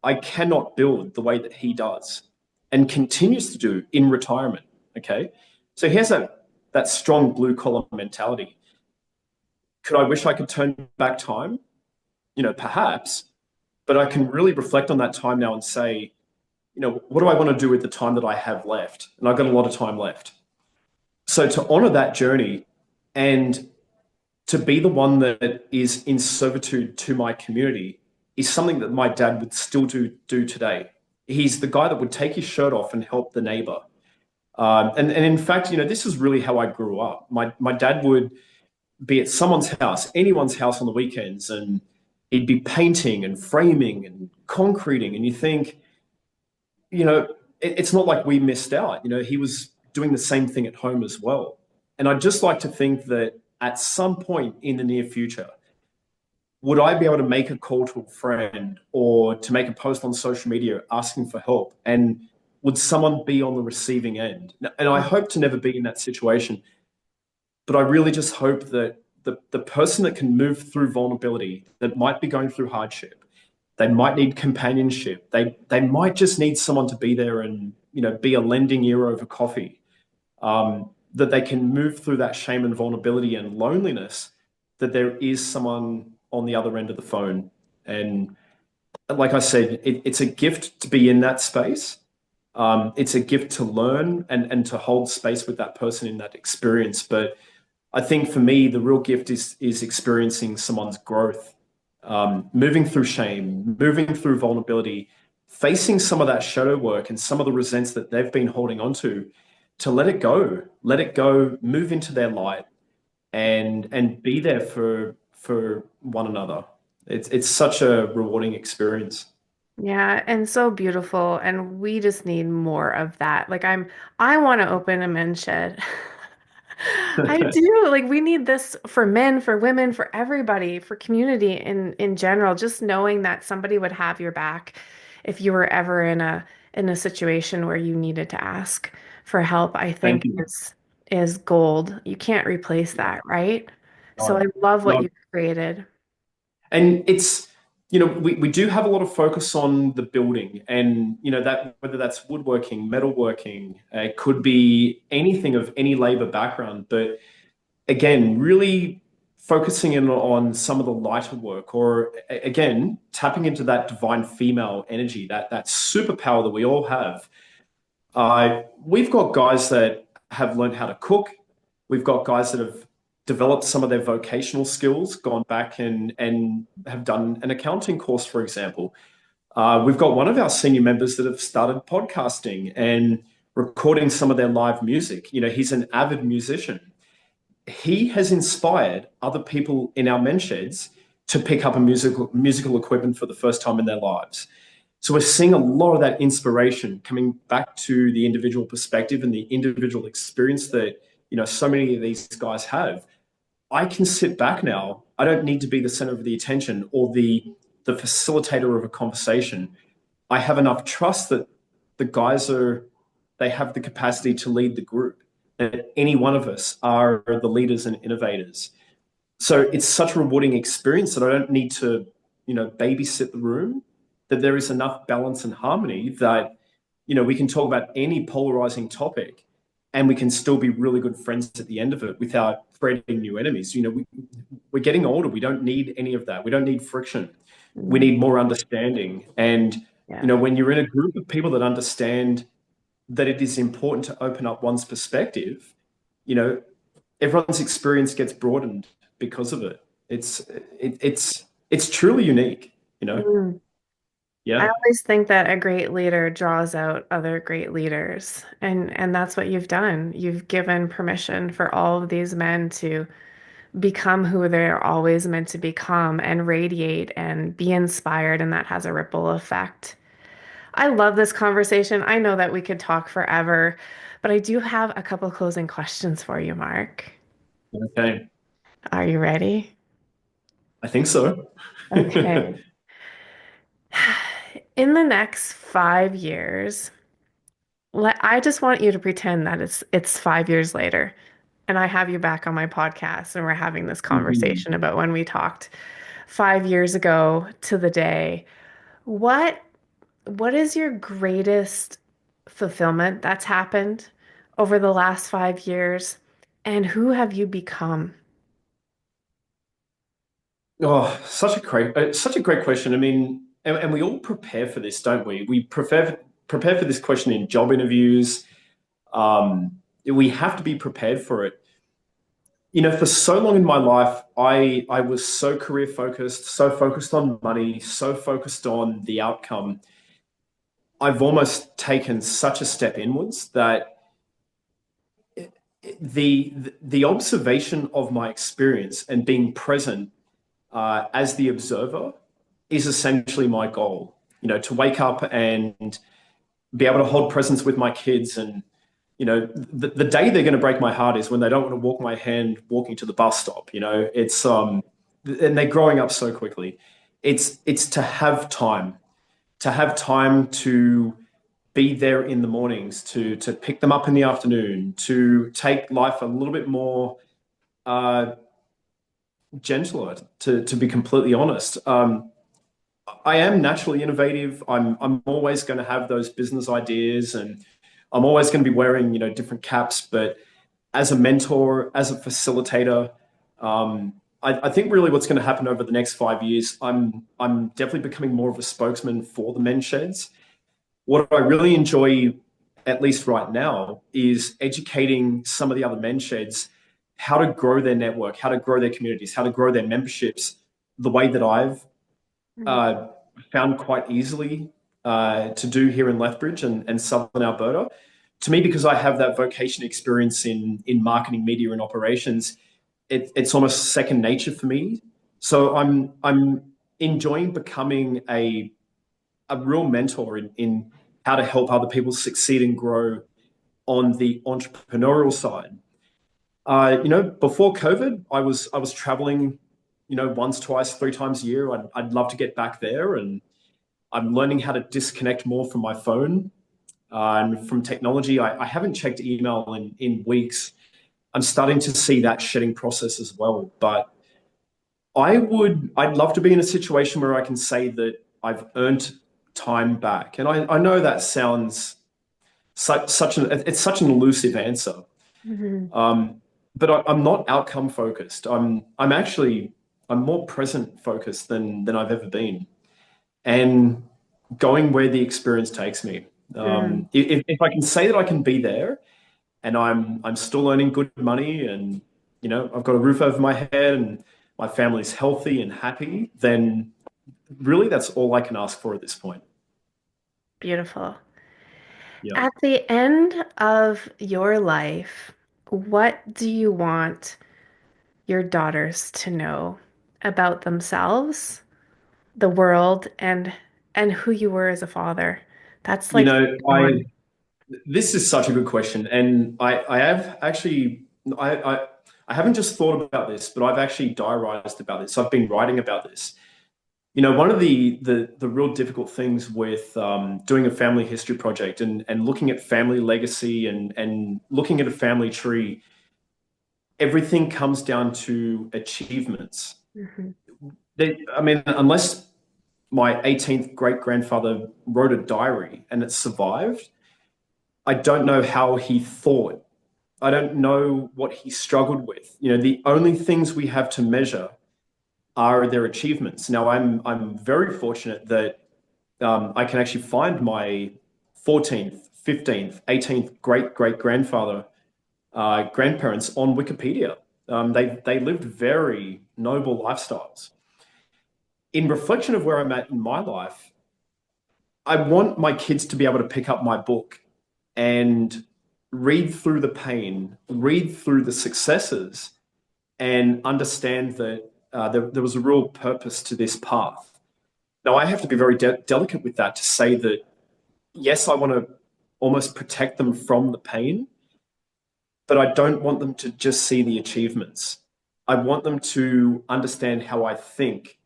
I cannot build the way that he does and continues to do in retirement. Okay. So he has that strong blue collar mentality. Could I wish I could turn back time? Perhaps, but I can really reflect on that time now and say, what do I want to do with the time that I have left? And I've got a lot of time left. So to honor that journey and to be the one that is in servitude to my community is something that my dad would still do today. He's the guy that would take his shirt off and help the neighbor. And in fact, this is really how I grew up. My dad would be at someone's house, anyone's house on the weekends, and he'd be painting and framing and concreting. And you think, it's not like we missed out. He was doing the same thing at home as well. And I'd just like to think that at some point in the near future, would I be able to make a call to a friend or to make a post on social media asking for help? And would someone be on the receiving end? And I hope to never be in that situation. But I really just hope that the person that can move through vulnerability, that might be going through hardship, they might need companionship. They might just need someone to be there and, be a lending ear over coffee. That they can move through that shame and vulnerability and loneliness, that there is someone on the other end of the phone. And like I said, it's a gift to be in that space. It's a gift to learn and to hold space with that person in that experience. But I think for me, the real gift is experiencing someone's growth, moving through shame, moving through vulnerability, facing some of that shadow work and some of the resents that they've been holding on to let it go, move into their light and be there for one another. It's such a rewarding experience. Yeah, and so beautiful. And we just need more of that. Like I want to open a men's shed. I do. Like we need this for men, for women, for everybody, for community in general. Just knowing that somebody would have your back if you were ever in a situation where you needed to ask for help, I Thank think you. is gold. You can't replace Yeah. that, right? So I No, love what no. you've created. And it's, we do have a lot of focus on the building and, that whether that's woodworking, metalworking, it could be anything of any labor background. But again, really focusing in on some of the lighter work or again, tapping into that divine female energy, that superpower that we all have. We've got guys that have learned how to cook. We've got guys that have developed some of their vocational skills, gone back and have done an accounting course, for example. We've got one of our senior members that have started podcasting and recording some of their live music. He's an avid musician. He has inspired other people in our men's sheds to pick up a musical equipment for the first time in their lives. So we're seeing a lot of that inspiration coming back to the individual perspective and the individual experience that, so many of these guys have. I can sit back now. I don't need to be the center of the attention or the facilitator of a conversation. I have enough trust that the guys they have the capacity to lead the group. That any one of us are the leaders and innovators. So it's such a rewarding experience that I don't need to, babysit the room, that there is enough balance and harmony that, we can talk about any polarizing topic and we can still be really good friends at the end of it without creating new enemies. We're getting older. We don't need any of that. We don't need friction. We Mm, need more understanding. And, yeah. when you're in a group of people that understand that it is important to open up one's perspective, everyone's experience gets broadened because of it. It's truly unique, Mm. I Yeah. always think that a great leader draws out other great leaders, and that's what you've done. You've given permission for all of these men to become who they're always meant to become and radiate and be inspired, and that has a ripple effect. I love this conversation. I know that we could talk forever, but I do have a couple closing questions for you, Mark. Okay. Are you ready? I think so. Okay. In the next 5 years, I just want you to pretend that it's 5 years later, and I have you back on my podcast, and we're having this Mhm. conversation about when we talked 5 years ago to the day. What what is your greatest fulfillment that's happened over the last 5 years, and who have you become? Oh, such a great question. I mean, and we all prepare for this, don't we? We prepare for this question in job interviews. We have to be prepared for it. For so long in my life, I was so career focused, so focused on money, so focused on the outcome. I've almost taken such a step inwards that the observation of my experience and being present as the observer is essentially my goal. You know, to wake up and be able to hold presence with my kids, and you know, the day they're going to break my heart is when they don't want to walk my hand walking to the bus stop. You know, it's and they're growing up so quickly. It's to have time to be there in the mornings, to pick them up in the afternoon, to take life a little bit more gentler. To be completely honest, I am naturally innovative. I'm always going to have those business ideas, and I'm always going to be wearing, you know, different caps. But as a mentor, as a facilitator, I think really what's going to happen over the next 5 years, I'm definitely becoming more of a spokesman for the men's sheds. What I really enjoy, at least right now, is educating some of the other men's sheds how to grow their network, how to grow their communities, how to grow their memberships the way that I've found quite easily to do here in Lethbridge and Southern Alberta. To me, because I have that vocation experience in marketing, media, and operations, it's almost second nature for me. So I'm enjoying becoming a real mentor in how to help other people succeed and grow on the entrepreneurial side. You know, before COVID, I was traveling, you know, once, twice, three times a year. I'd love to get back there, and I'm learning how to disconnect more from my phone and from technology. I haven't checked email in weeks. I'm starting to see that shedding process as well. But I'd love to be in a situation where I can say that I've earned time back. And I know that sounds such an elusive answer. But I'm not outcome focused. I'm more present focused than I've ever been, and going where the experience takes me. If I can say that I can be there, and I'm still earning good money, and you know, I've got a roof over my head, and my family's healthy and happy, then really that's all I can ask for at this point. Beautiful. Yeah. At the end of your life, what do you want your daughters to know about themselves, the world, and who you were as a father? That's You like know, one. this is such a good question, and I have actually I haven't just thought about this, but I've actually diarised about this. I've been writing about this. You know, one of the real difficult things with doing a family history project and looking at family legacy and looking at a family tree, everything comes down to achievements. Mhm. I mean, unless my 18th great grandfather wrote a diary and it survived, I don't know how he thought. I don't know what he struggled with. You know, the only things we have to measure are their achievements. Now, I'm very fortunate that I can actually find my 14th, 15th, 18th great grandfather grandparents on Wikipedia. They lived very noble lifestyles. In reflection of where I'm at in my life, I want my kids to be able to pick up my book and read through the pain, read through the successes, and understand that there was a real purpose to this path. Now, I have to be very delicate with that to say that, yes, I want to almost protect them from the pain, but I don't want them to just see the achievements. I want them to understand how I think.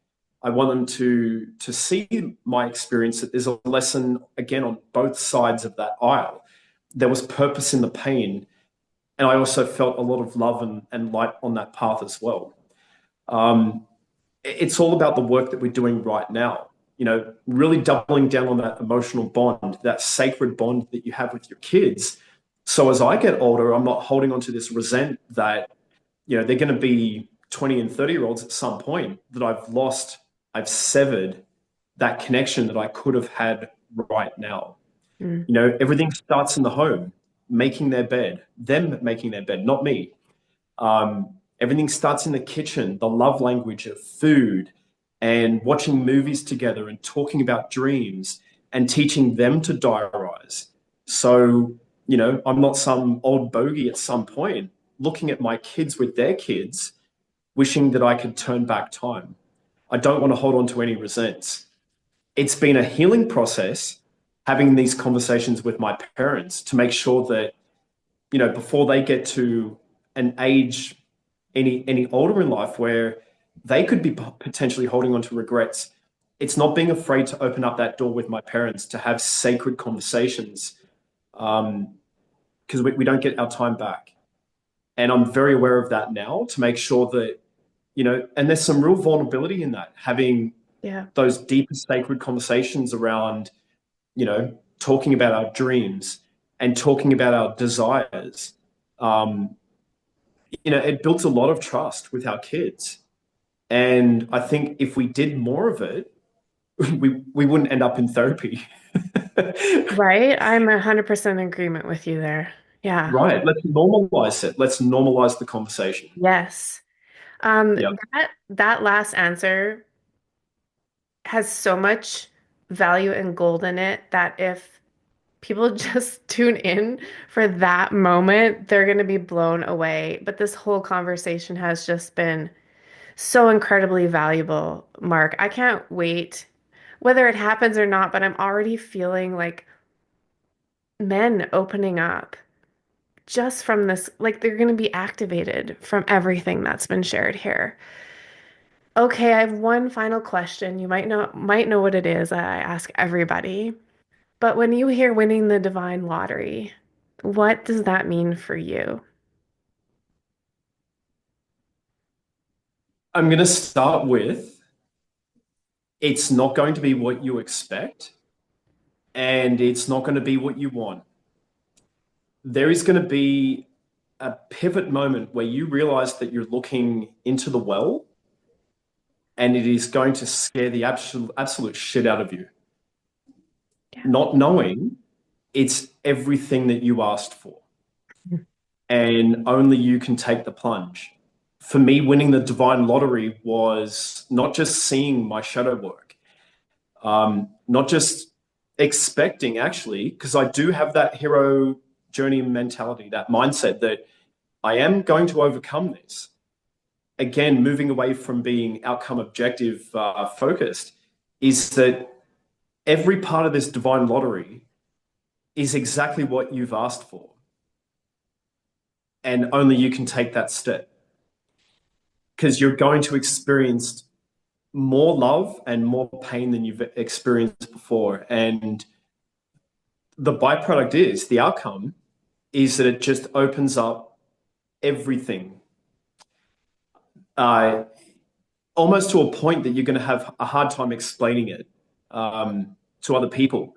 I want them to see my experience, that there's a lesson, again, on both sides of that aisle. There was purpose in the pain, and I also felt a lot of love and light on that path as well. It's all about the work that we're doing right now. You know, really doubling down on that emotional bond, that sacred bond that you have with your kids. So as I get older, I'm not holding on to this resent that, you know, they're going to be 20 and 30-year-olds at some point, that I've severed that connection that I could have had right now. Mm. You know, everything starts in the home, making their bed, them making their bed, not me. Everything starts in the kitchen, the love language of food and watching movies together and talking about dreams, and teaching them to diarize. So, I'm not some old bogey at some point looking at my kids with their kids, wishing that I could turn back time. I don't want to hold on to any resents. It's been a healing process having these conversations with my parents to make sure that, before they get to an age any older in life where they could be potentially holding on to regrets, it's not being afraid to open up that door with my parents to have sacred conversations, because we don't get our time back. And I'm very aware of that now to make sure that, and there's some real vulnerability in that, having Yeah. those deeper sacred conversations around, talking about our dreams and talking about our desires. It builds a lot of trust with our kids. And I think if we did more of it, we wouldn't end up in therapy. Right? I'm 100% in agreement with you there. Yeah. Right. Let's normalize it. Let's normalize the conversation. Yes. Yeah. That last answer has so much value and gold in it that if people just tune in for that moment, they're going to be blown away. But this whole conversation has just been so incredibly valuable, Mark. I can't wait, whether it happens or not, but I'm already feeling like men opening up just from this, like they're going to be activated from everything that's been shared here. Okay, I have one final question. You might know what it is. I ask everybody. But when you hear winning the divine lottery, what does that mean for you? I'm going to start with, it's not going to be what you expect, and it's not going to be what you want. There is going to be a pivot moment where you realize that you're looking into the well, and it is going to scare the absolute shit out of you. Yeah. Not knowing it's everything that you asked for, and only you can take the plunge. For me, winning the divine lottery was not just seeing my shadow work, not just expecting, actually, because I do have that hero journey mentality, that mindset that I am going to overcome this. Again, moving away from being outcome objective focused, is that every part of this divine lottery is exactly what you've asked for. And only you can take that step, because you're going to experience more love and more pain than you've experienced before. And the byproduct is, the outcome is that it just opens up everything, uh, almost to a point that you're going to have a hard time explaining it to other people.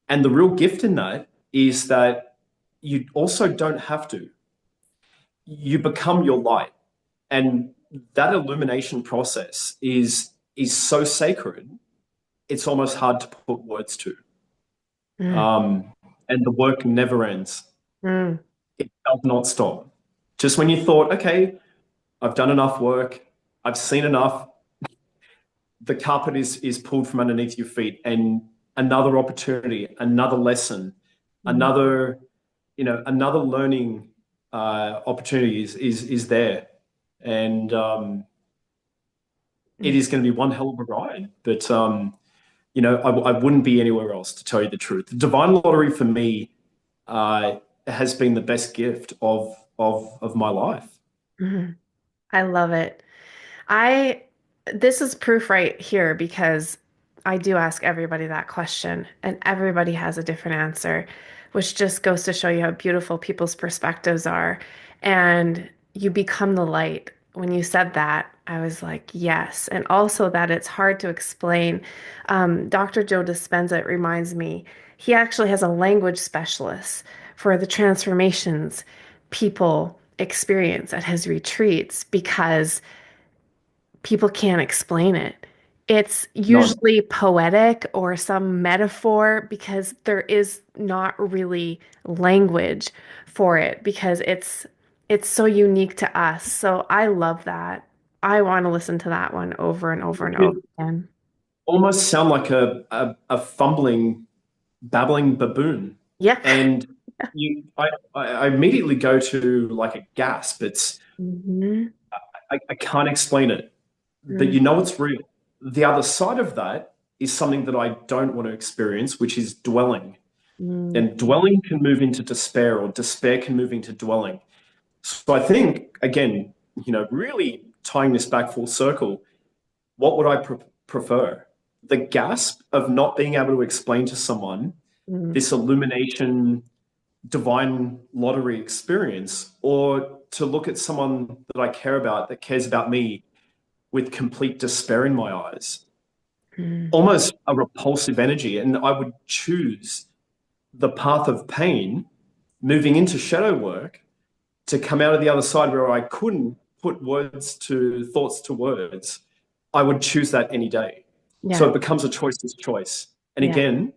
And the real gift in that is that you also don't have to. You become your light. And that illumination process is so sacred, it's almost hard to put words to. Mm, And the work never ends. mm, It does not stop. Just when you thought, okay, I've done enough work, I've seen enough, the carpet is pulled from underneath your feet, and another opportunity, another lesson, mm, another learning opportunity is there. And it mm, is going to be one hell of a ride. But I wouldn't be anywhere else, to tell you the truth. The Divine Lottery for me has been the best gift of my life. mm. I love it. I This is proof right here because I do ask everybody that question and everybody has a different answer, which just goes to show you how beautiful people's perspectives are. And you become the light. When you said that, I was like, yes. And also that it's hard to explain. Dr. Joe Dispenza, it reminds me, he actually has a language specialist for the transformations people experience at his retreats because people can't explain it. It's No, usually poetic or some metaphor because there is not really language for it because it's so unique to us. So I love that. I want to listen to that one over and over and over again. almost sound like a fumbling, babbling baboon. Yeah. And I immediately go to like a gasp. Mm-hmm. I can't explain it, but you know it's real. The other side of that is something that I don't want to experience, which is dwelling. Mm-hmm. And dwelling can move into despair, or despair can move into dwelling. So I think, again, really tying this back full circle, what would I prefer? The gasp of not being able to explain to someone this illumination, divine lottery experience, or to look at someone that I care about, that cares about me, with complete despair in my eyes, almost a repulsive energy. And I would choose the path of pain, moving into shadow work, to come out of the other side where I couldn't put thoughts to words. I would choose that any day. Yeah. So it becomes a choiceless choice. And again,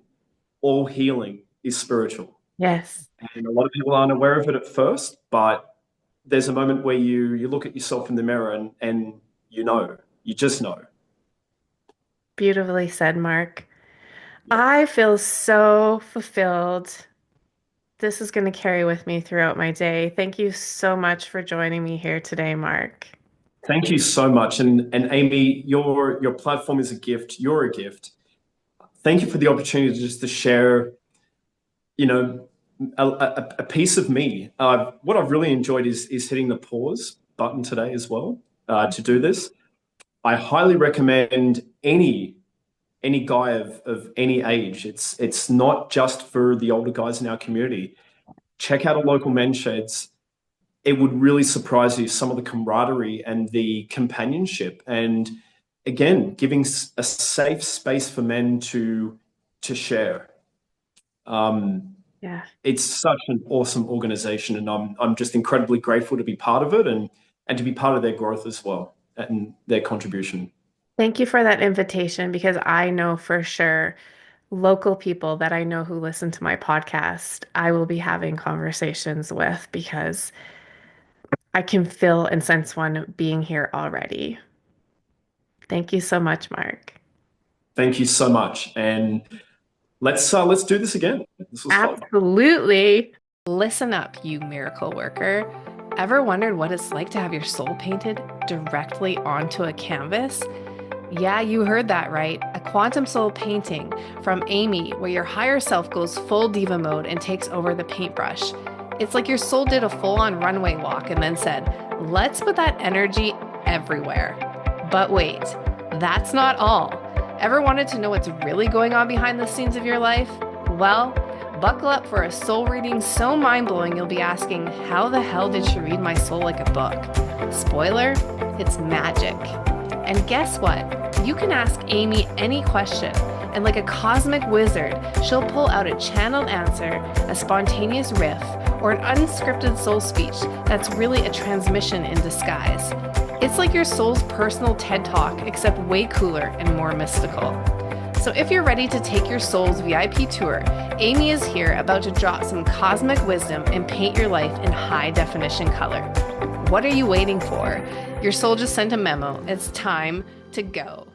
all healing is spiritual. Yes. And a lot of people aren't aware of it at first, but there's a moment where you look at yourself in the mirror and you just know. Beautifully said, Mark. I feel so fulfilled. This is going to carry with me throughout my day. Thank you so much for joining me here today, Mark. Thank you so much. And Amy, your platform is a gift. You're a gift. Thank you for the opportunity to share, a piece of me. What I've really enjoyed is hitting the pause button today as well, to do this. I highly recommend any guy of any age. It's not just for the older guys in our community. Check out a local men's sheds. It would really surprise you, some of the camaraderie and the companionship, and again, giving a safe space for men to share. It's such an awesome organization, and I'm just incredibly grateful to be part of it and to be part of their growth as well and their contribution. Thank you for that invitation, because I know for sure local people that I know who listen to my podcast, I will be having conversations with, because I can feel and sense one being here already. Thank you so much, Mark. Thank you so much, and let's do this again. This was fun. Absolutely. Listen up, you miracle worker. Ever wondered what it's like to have your soul painted directly onto a canvas? Yeah, you heard that right. A quantum soul painting from Amy, where your higher self goes full diva mode and takes over the paintbrush. It's like your soul did a full-on runway walk and then said, let's put that energy everywhere. But wait, that's not all. Ever wanted to know what's really going on behind the scenes of your life? Well, buckle up for a soul reading so mind-blowing you'll be asking, how the hell did she read my soul like a book? Spoiler, it's magic. And guess what? You can ask Amy any question, and like a cosmic wizard, she'll pull out a channeled answer, a spontaneous riff, or an unscripted soul speech that's really a transmission in disguise. It's like your soul's personal TED Talk, except way cooler and more mystical. So if you're ready to take your soul's VIP tour, Amy is here about to drop some cosmic wisdom and paint your life in high definition color. What are you waiting for? Your soul just sent a memo. It's time to go.